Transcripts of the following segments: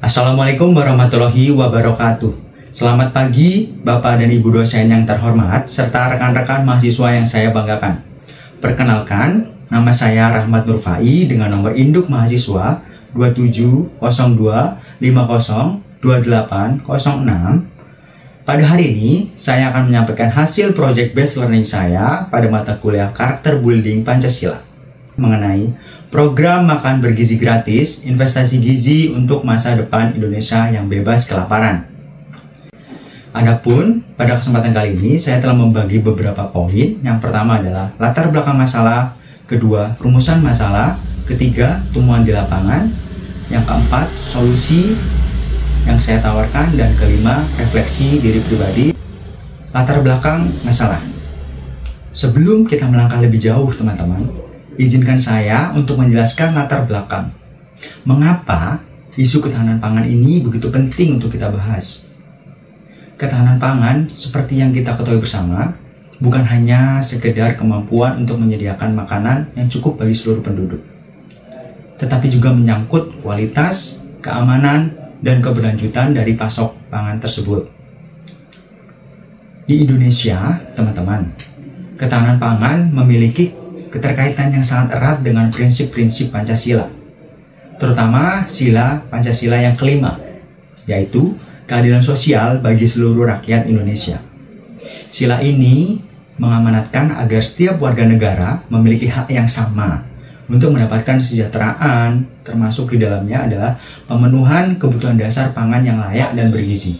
Assalamualaikum warahmatullahi wabarakatuh. Selamat pagi Bapak dan Ibu dosen yang terhormat serta rekan-rekan mahasiswa yang saya banggakan. Perkenalkan, nama saya Rahmat Nurfai dengan nomor induk mahasiswa 2702502806. Pada hari ini, saya akan menyampaikan hasil project based learning saya pada mata kuliah Karakter Building Pancasila mengenai program makan bergizi gratis, investasi gizi untuk masa depan Indonesia yang bebas kelaparan. Adapun pada kesempatan kali ini saya telah membagi beberapa poin. Yang pertama adalah latar belakang masalah, kedua rumusan masalah, ketiga temuan di lapangan, yang keempat solusi yang saya tawarkan, dan kelima refleksi diri pribadi. Latar belakang masalah. Sebelum kita melangkah lebih jauh teman-teman, izinkan saya untuk menjelaskan latar belakang. Mengapa isu ketahanan pangan ini begitu penting untuk kita bahas? Ketahanan pangan, seperti yang kita ketahui bersama, bukan hanya sekedar kemampuan untuk menyediakan makanan yang cukup bagi seluruh penduduk, tetapi juga menyangkut kualitas, keamanan, dan keberlanjutan dari pasok pangan tersebut. Di Indonesia, teman-teman, ketahanan pangan memiliki keterkaitan yang sangat erat dengan prinsip-prinsip Pancasila, terutama sila Pancasila yang kelima, yaitu keadilan sosial bagi seluruh rakyat Indonesia. Sila ini mengamanatkan agar setiap warga negara memiliki hak yang sama untuk mendapatkan kesejahteraan, termasuk di dalamnya adalah pemenuhan kebutuhan dasar pangan yang layak dan bergizi.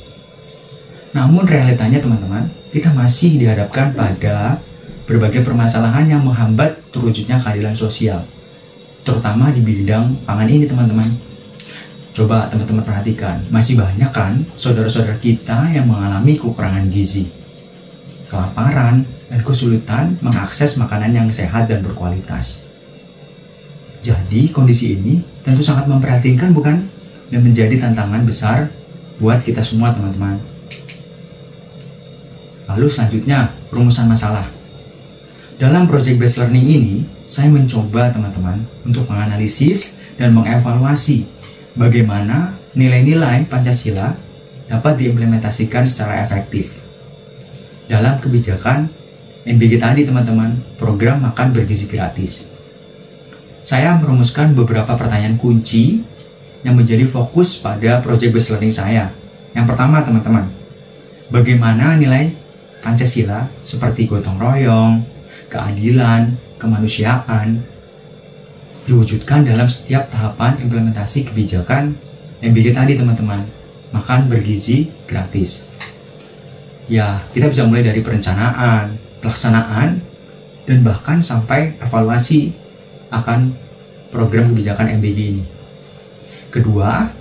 Namun realitanya teman-teman, kita masih dihadapkan pada berbagai permasalahan yang menghambat terwujudnya keadilan sosial, terutama di bidang pangan ini teman-teman. Coba teman-teman perhatikan, masih banyak kan saudara-saudara kita yang mengalami kekurangan gizi, kelaparan, dan kesulitan mengakses makanan yang sehat dan berkualitas. Jadi kondisi ini tentu sangat memprihatinkan, bukan? Dan menjadi tantangan besar buat kita semua teman-teman. Lalu selanjutnya, rumusan masalah. Dalam project based learning ini, saya mencoba teman-teman untuk menganalisis dan mengevaluasi bagaimana nilai-nilai Pancasila dapat diimplementasikan secara efektif dalam kebijakan MBG tadi teman-teman, program makan bergizi gratis. Saya merumuskan beberapa pertanyaan kunci yang menjadi fokus pada project based learning saya. Yang pertama teman-teman, bagaimana nilai Pancasila seperti gotong royong, keadilan, kemanusiaan diwujudkan dalam setiap tahapan implementasi kebijakan MBG tadi teman-teman, makan bergizi gratis. Ya, kita bisa mulai dari perencanaan, pelaksanaan, dan bahkan sampai evaluasi akan program kebijakan MBG ini. Kedua,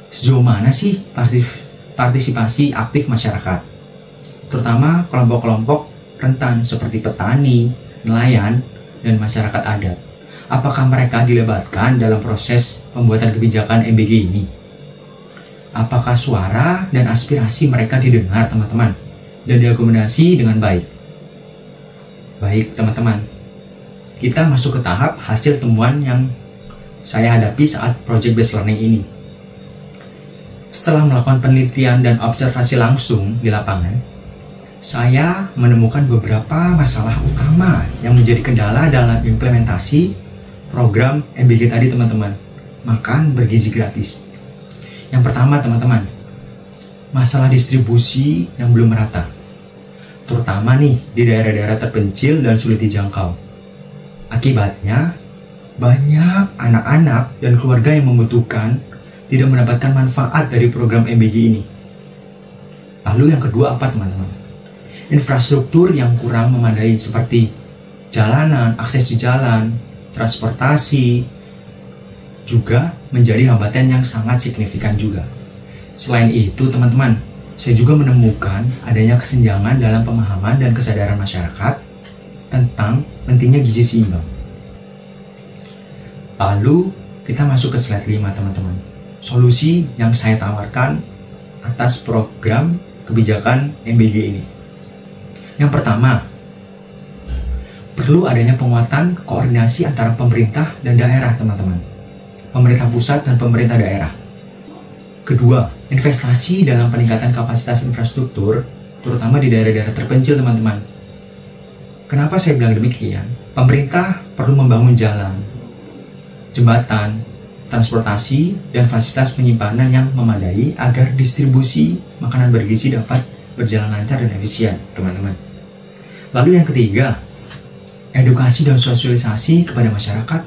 sejauh mana sih partisipasi aktif masyarakat, terutama kelompok-kelompok rentan seperti petani, nelayan, dan masyarakat adat. Apakah mereka dilibatkan dalam proses pembuatan kebijakan MBG ini? Apakah suara dan aspirasi mereka didengar teman-teman dan diakomodasi dengan baik? Baik teman-teman, kita masuk ke tahap hasil temuan yang saya hadapi saat project based learning ini. Setelah melakukan penelitian dan observasi langsung di lapangan, saya menemukan beberapa masalah utama yang menjadi kendala dalam implementasi program MBG tadi teman-teman, makan bergizi gratis. Yang pertama teman-teman, masalah distribusi yang belum merata, terutama nih di daerah-daerah terpencil dan sulit dijangkau. Akibatnya, banyak anak-anak dan keluarga yang membutuhkan tidak mendapatkan manfaat dari program MBG ini. Lalu yang kedua apa teman-teman? Infrastruktur yang kurang memadai seperti jalanan, akses di jalan, transportasi juga menjadi hambatan yang sangat signifikan juga. Selain itu teman-teman, saya juga menemukan adanya kesenjangan dalam pemahaman dan kesadaran masyarakat tentang pentingnya gizi seimbang. Lalu kita masuk ke slide 5 teman-teman. Solusi yang saya tawarkan atas program kebijakan MBG ini. Yang pertama, perlu adanya penguatan koordinasi antara pemerintah dan daerah teman-teman. Pemerintah pusat dan pemerintah daerah. Kedua, investasi dalam peningkatan kapasitas infrastruktur, terutama di daerah-daerah terpencil, teman-teman. Kenapa saya bilang demikian? Pemerintah perlu membangun jalan, jembatan, transportasi, dan fasilitas penyimpanan yang memadai agar distribusi makanan bergizi dapat berjalan lancar dan efisien, teman-teman. Lalu yang ketiga, edukasi dan sosialisasi kepada masyarakat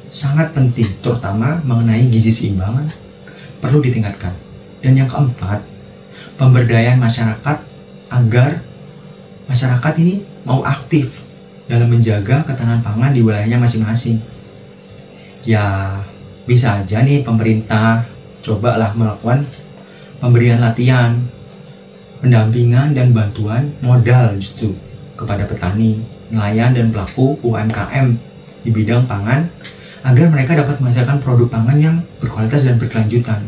sangat penting, terutama mengenai gizi seimbang perlu ditingkatkan. Dan yang keempat, pemberdayaan masyarakat agar masyarakat ini mau aktif dalam menjaga ketahanan pangan di wilayahnya masing-masing. Ya, bisa aja nih pemerintah cobalah melakukan pemberian latihan, pendampingan dan bantuan modal justru kepada petani, nelayan dan pelaku UMKM di bidang pangan agar mereka dapat menghasilkan produk pangan yang berkualitas dan berkelanjutan.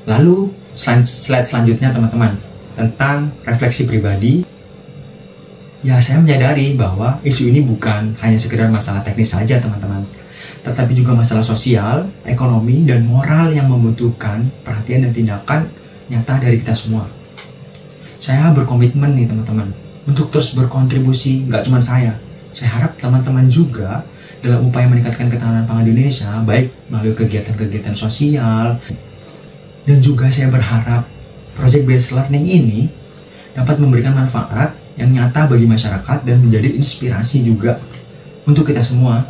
Lalu slide selanjutnya, teman-teman, tentang refleksi pribadi. Ya, saya menyadari bahwa isu ini bukan hanya sekedar masalah teknis saja, teman-teman, tetapi juga masalah sosial, ekonomi, dan moral yang membutuhkan perhatian dan tindakan nyata dari kita semua. Saya berkomitmen nih, teman-teman, untuk terus berkontribusi. Nggak cuma saya harap teman-teman juga dalam upaya meningkatkan ketahanan pangan di Indonesia, baik melalui kegiatan-kegiatan sosial. Dan juga saya berharap Project Based Learning ini dapat memberikan manfaat yang nyata bagi masyarakat dan menjadi inspirasi juga untuk kita semua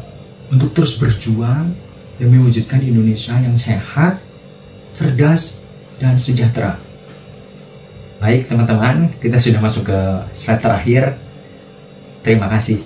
untuk terus berjuang demi mewujudkan Indonesia yang sehat, cerdas, dan sejahtera. Baik, teman-teman, kita sudah masuk ke slide terakhir. Terima kasih.